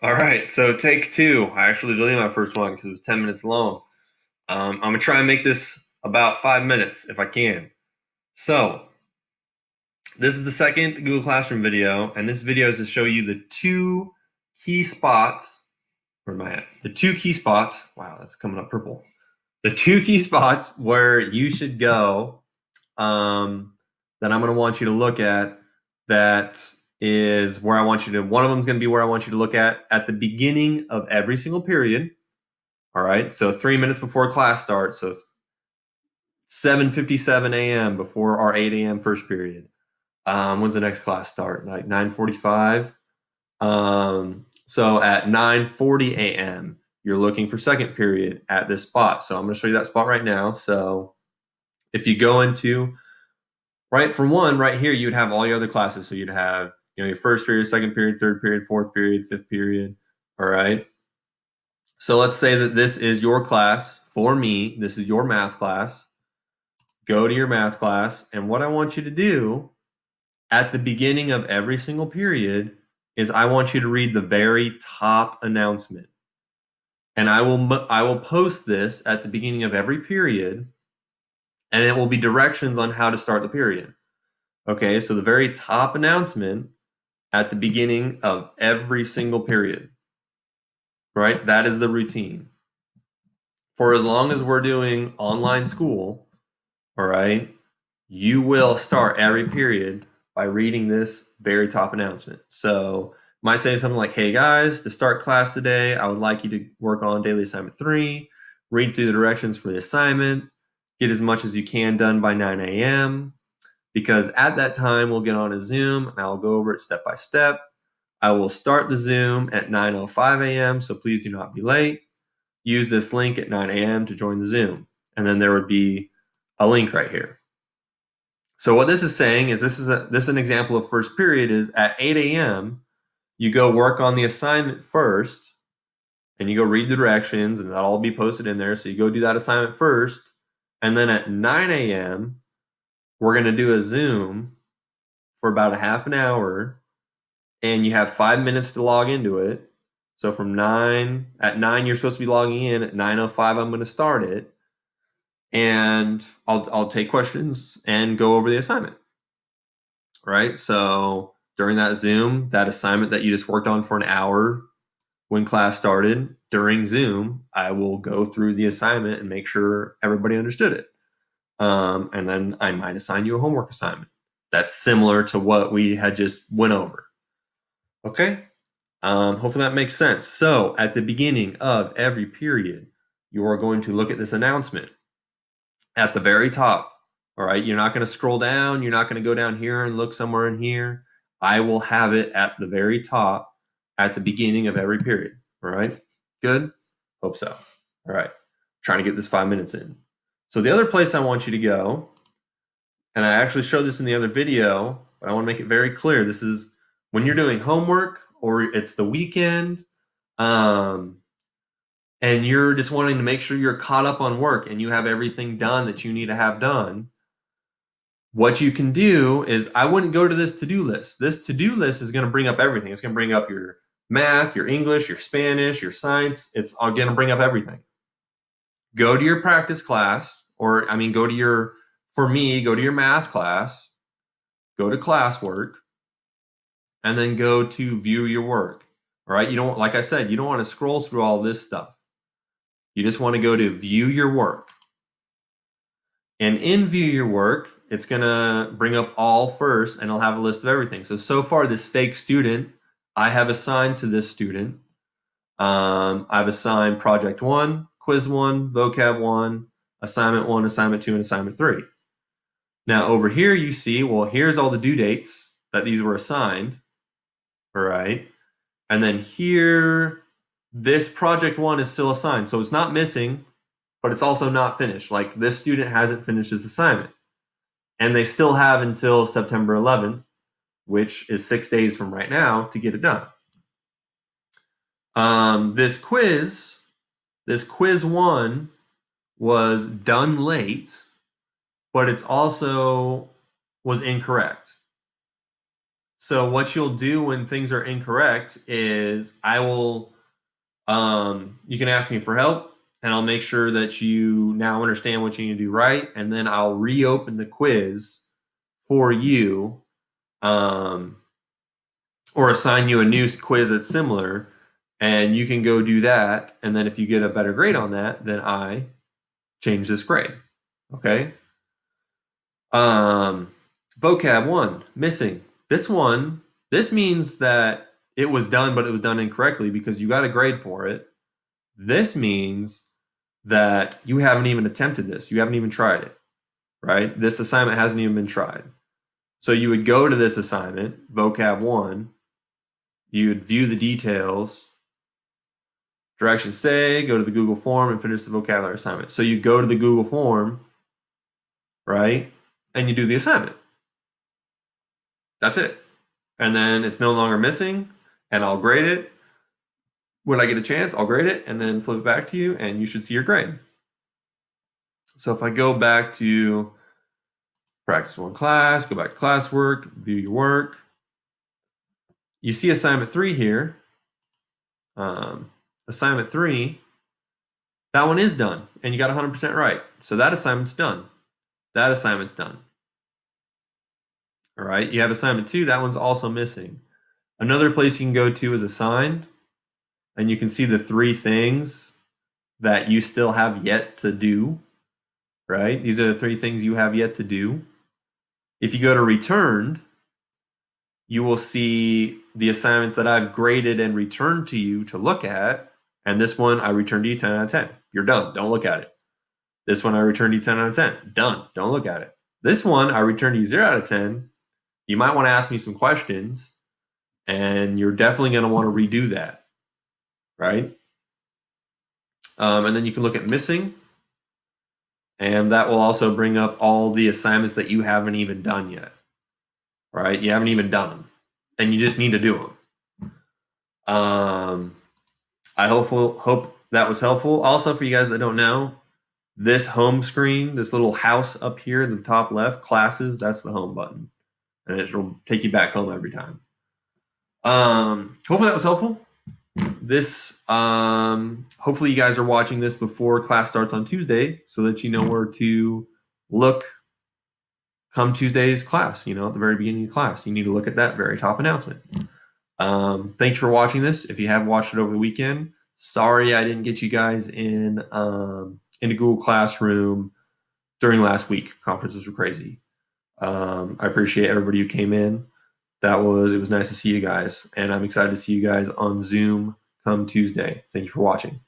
All right, so take two. I actually deleted my first one because it was 10 minutes long. I'm gonna try and make this about 5 minutes if I can. So this is the second Google Classroom video, and this video is to show you the two key spots. Where am I at? The two key spots. Wow, that's coming up purple. The two key spots where you should go that I'm gonna want you to look at. That is where I want you to. One of them is gonna be where I want you to look at the beginning of every single period. All right, so 3 minutes before class starts, so 7:57 a.m. before our 8 a.m. first period. When's the next class start? Like 9:45. So at 9:40 a.m. you're looking for second period at this spot. So I'm going to show you that spot right now. So if you go into right for one right here, you would have all your other classes. So you'd have your first period, second period, third period, fourth period, fifth period. All right. So let's say that this is your class. For me, this is your math class. Go to your math class, and what I want you to do at the beginning of every single period is I want you to read the very top announcement. And I will post this at the beginning of every period, and it will be directions on how to start the period. Okay, so the very top announcement at the beginning of every single period. Right? That is the routine. For as long as we're doing online school, all right, you will start every period by reading this very top announcement. So might say something like, hey guys, to start class today, I would like you to work on daily assignment 3, read through the directions for the assignment, get as much as you can done by 9 a.m. because at that time we'll get on a Zoom and I'll go over it step by step. I will start the Zoom at 9:05 a.m. So please do not be late. Use this link at 9 a.m. to join the Zoom. And then there would be a link right here. So what this is saying is this is an example of first period is at 8 a.m. you go work on the assignment first and you go read the directions and that'll all be posted in there. So you go do that assignment first. And then at 9 a.m. we're going to do a Zoom for about a half an hour and you have 5 minutes to log into it. So from 9 at 9 you're supposed to be logging in. At 9:05 I'm going to start it and I'll take questions and go over the assignment. Right? So during that Zoom, that assignment that you just worked on for an hour when class started, during Zoom, I will go through the assignment and make sure everybody understood it. And then I might assign you a homework assignment. That's similar to what we had just went over. Okay? Hopefully that makes sense. So at the beginning of every period, you are going to look at this announcement at the very top. All right, you're not going to scroll down. You're not going to go down here and look somewhere in here. I will have it at the very top at the beginning of every period. All right, good? Hope so. All right, trying to get this 5 minutes in. So the other place I want you to go, and I actually showed this in the other video, but I want to make it very clear. This is when you're doing homework or it's the weekend, and you're just wanting to make sure you're caught up on work and you have everything done that you need to have done. What you can do is I wouldn't go to this to-do list. This to-do list is going to bring up everything. It's going to bring up your math, your English, your Spanish, your science. It's all going to bring up everything. Go to your practice class, or I mean, go to your math class, go to classwork, and then go to view your work. All right. You don't, like I said, you don't want to scroll through all this stuff. You just want to go to view your work. And in view your work, it's going to bring up all first and it'll have a list of everything. So far, this fake student, I have assigned to this student. I've assigned project 1, quiz 1, vocab 1, assignment 1, assignment 2, and assignment 3. Now over here, you see, well, here's all the due dates that these were assigned. All right. And then here, this project 1 is still assigned. So it's not missing, but it's also not finished. Like this student hasn't finished his assignment. And they still have until September 11th, which is 6 days from right now, to get it done. This quiz 1 was done late, but it's also was incorrect. So what you'll do when things are incorrect is I will, you can ask me for help, and I'll make sure that you now understand what you need to do right, and then I'll reopen the quiz for you, um, or assign you a new quiz that's similar, and you can go do that. And then if you get a better grade on that, then I change this grade. Okay. Um, vocab 1, missing. This means that it was done, but it was done incorrectly because you got a grade for it. This means that you haven't even attempted this. You haven't even tried it, right? This assignment hasn't even been tried. So you would go to this assignment, vocab 1, you would view the details, directions say, go to the Google form and finish the vocabulary assignment. So you go to the Google form, right? And you do the assignment. That's it. And then it's no longer missing, and I'll grade it. When I get a chance, I'll grade it and then flip it back to you, and you should see your grade. So if I go back to practice 1 class, go back to classwork, view your work, you see assignment 3 here. Assignment 3, that one is done, and you got 100% right. So that assignment's done. That assignment's done. All right, you have assignment 2, that one's also missing. Another place you can go to is assigned, and you can see the 3 things that you still have yet to do, right? These are the 3 things you have yet to do. If you go to returned, you will see the assignments that I've graded and returned to you to look at. And this one, I returned you 10 out of 10. You're done. Don't look at it. This one, I returned you 10 out of 10. Done. Don't look at it. This one, I returned you 0 out of 10. You might want to ask me some questions, and you're definitely going to want to redo that, right? And then you can look at missing, and that will also bring up all the assignments that you haven't even done yet, right? You haven't even done them, and you just need to do them. I hope that was helpful. Also, for you guys that don't know, this home screen, this little house up here in the top left, classes, that's the home button, and it'll take you back home every time. Hopefully that was helpful. This, hopefully you guys are watching this before class starts on Tuesday so that you know where to look come Tuesday's class, at the very beginning of class. You need to look at that very top announcement. Thank you for watching this. If you have watched it over the weekend, sorry I didn't get you guys into Google Classroom during last week. Conferences were crazy. I appreciate everybody who came in. It was nice to see you guys, and I'm excited to see you guys on Zoom come Tuesday. Thank you for watching.